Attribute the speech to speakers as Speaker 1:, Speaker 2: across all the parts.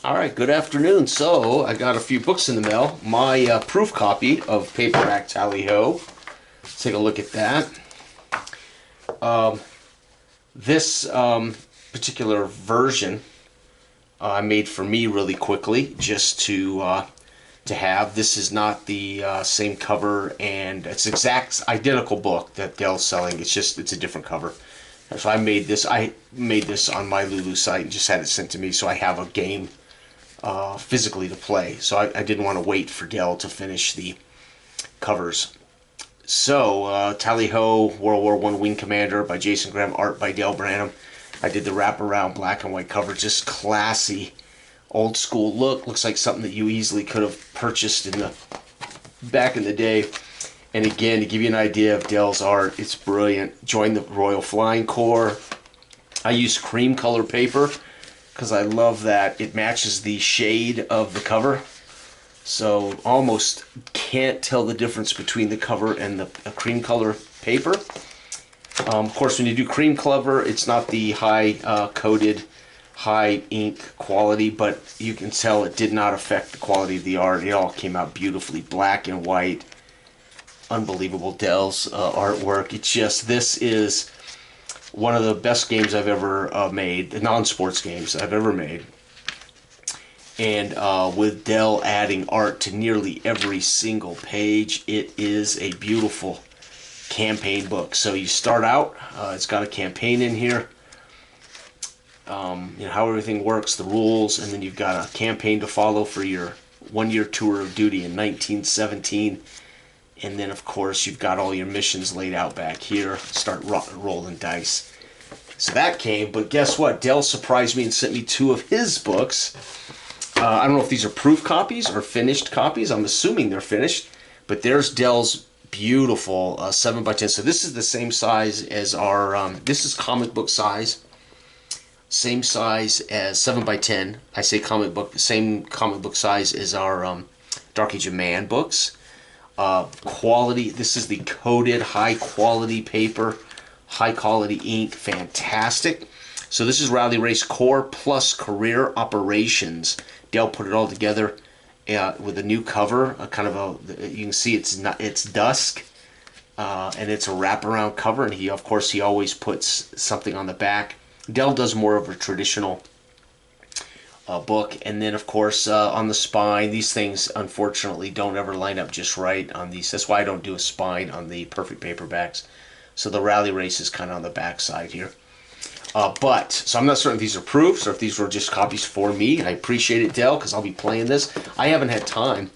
Speaker 1: All right, good afternoon. So I got a few books in the mail. My proof copy of Paperback Tally Ho. Let's take a look at that. This particular version I made for me really quickly, just to have. This is not the same cover, and it's exact identical book that Dell's selling. It's a different cover. So I made this. I made this on my Lulu site and just had it sent to me, so I have a game physically to play. So I didn't want to wait for Dell to finish the covers. So Tally Ho, World War I Wing Commander by Jason Graham, art by Dale Branham. I did the wraparound black and white cover, just classy, old school look. Looks like something that you easily could have purchased in the back in the day. And again, to give you an idea of Dell's art, it's brilliant. Join the Royal Flying Corps. I use cream color paper because I love that it matches the shade of the cover. So almost can't tell the difference between the cover and the cream color paper. Of course, when you do cream cover, it's not the high coated, high ink quality, but you can tell it did not affect the quality of the art. It all came out beautifully, black and white. Unbelievable Dell's artwork. It's just, this is one of the best games I've ever made, non-sports games I've ever made. And with Dell adding art to nearly every single page, it is a beautiful campaign book. So you start out, it's got a campaign in here, how everything works, the rules, and then you've got a campaign to follow for your one-year tour of duty in 1917. And then, of course, you've got all your missions laid out back here. Start rolling dice. So that came, but guess what? Dell surprised me and sent me two of his books. I don't know if these are proof copies or finished copies. I'm assuming they're finished. But there's Dell's beautiful 7x10. So this is the same size as our, this is comic book size. Same size as 7x10. I say comic book, same comic book size as our Dark Age of Man books. Quality, this is the coated high quality paper, high quality ink, fantastic. So this is Rally Race Core plus Career Operations. Dell put it all together with a new cover, kind of a, you can see it's dusk, and it's a wraparound cover, and of course he always puts something on the back. Dell does more of a traditional book, and then of course on the spine, these things unfortunately don't ever line up just right on these. That's why I don't do a spine on the perfect paperbacks. So the Rally Race is kind of on the back side here. So I'm not certain if these are proofs or if these were just copies for me. I appreciate it, Dell, because I'll be playing this. I haven't had time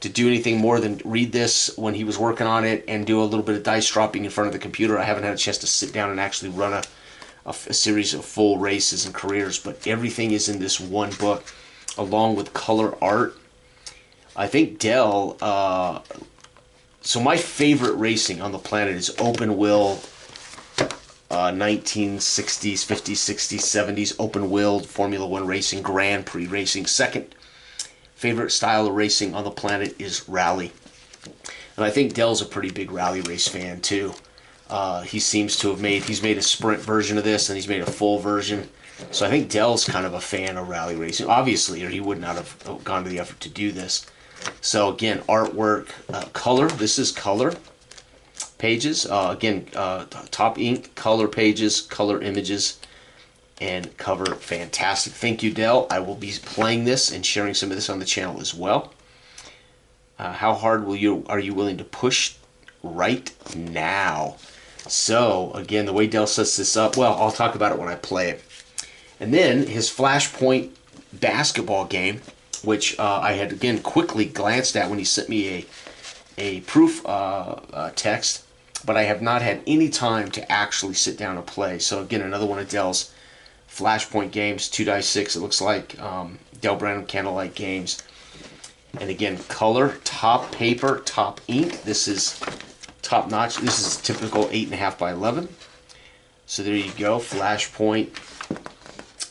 Speaker 1: to do anything more than read this when he was working on it and do a little bit of dice dropping in front of the computer. I haven't had a chance to sit down and actually run a series of full races and careers, but everything is in this one book along with color art. I think Dell, so my favorite racing on the planet is open wheel, 1960s, 50s, 60s, 70s, open wheel Formula One racing, Grand Prix racing. Second favorite style of racing on the planet is rally. And I think Dell's a pretty big rally race fan too. He seems to have he's made a sprint version of this, and he's made a full version. So I think Dell's kind of a fan of rally racing, obviously, or he would not have gone to the effort to do this. So again, artwork, color. This is color pages. Again, top ink, color pages, color images, and cover. Fantastic. Thank you, Dell. I will be playing this and sharing some of this on the channel as well. How hard are you willing to push right now? So again, the way Dell sets this up, well, I'll talk about it when I play it. And then his Flashpoint basketball game, which I had again quickly glanced at when he sent me a proof text, but I have not had any time to actually sit down and play. So again, another one of Dell's Flashpoint games, 2x6. It looks like Dell Branham Candlelight Games. And again, color, top paper, top ink. This is top notch. This is typical 8.5 by 11. So there you go, Flashpoint,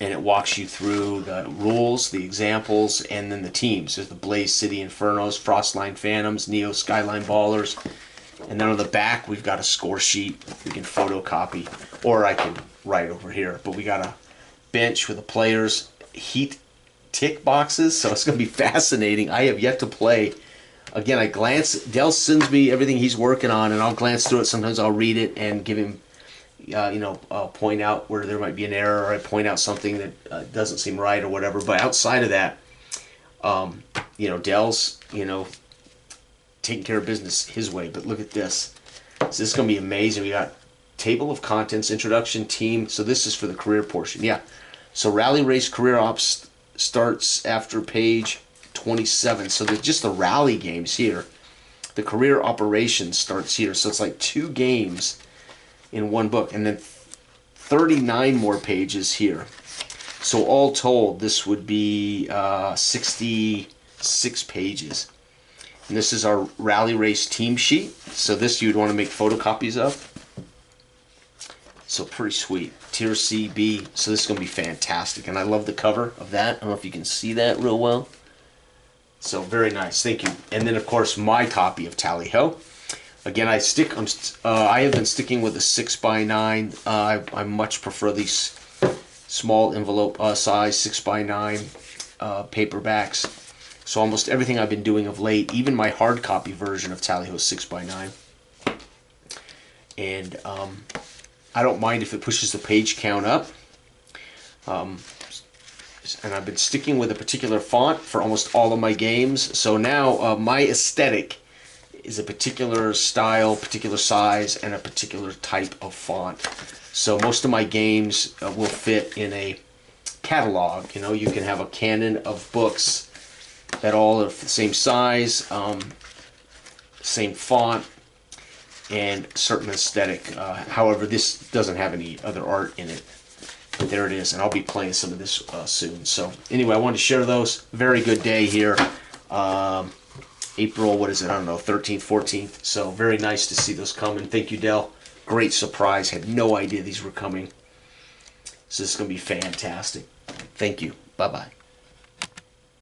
Speaker 1: and it walks you through the rules, the examples, and then the teams. There's the Blaze City Infernos, Frostline Phantoms, Neo Skyline Ballers, and then on the back we've got a score sheet we can photocopy, or I can write over here. But we got a bench with the players, heat tick boxes, so it's going to be fascinating. I have yet to play. Again, I glance. Dell sends me everything he's working on, and I'll glance through it. Sometimes I'll read it and give him, point out where there might be an error, or I point out something that doesn't seem right or whatever. But outside of that, Dell's, taking care of business his way. But look at this. So this is going to be amazing. We got table of contents, introduction, team. So this is for the career portion. Yeah. So Rally Race Career Ops starts after page 27. So there's just the rally games here. The career operations starts here. So it's like 2 games in one book. And then 39 more pages here. So all told, this would be 66 pages. And this is our Rally Race team sheet. So this you'd want to make photocopies of. So pretty sweet. Tier C, B. So this is going to be fantastic. And I love the cover of that. I don't know if you can see that real well. So very nice. Thank you. And then, of course, my copy of Tally Ho. Again, I have been sticking with a 6x9. I much prefer these small envelope size 6x9 paperbacks. So almost everything I've been doing of late, even my hard copy version of Tally Ho is 6x9. And I don't mind if it pushes the page count up. And I've been sticking with a particular font for almost all of my games. So now my aesthetic is a particular style, particular size, and a particular type of font. So most of my games will fit in a catalog. You can have a canon of books that all are the same size, same font, and certain aesthetic. However, this doesn't have any other art in it. But there it is, and I'll be playing some of this soon. So anyway, I wanted to share those. Very good day here. April, 13th, 14th. So very nice to see those come. And thank you, Dell. Great surprise. Had no idea these were coming. So this is going to be fantastic. Thank you. Bye-bye.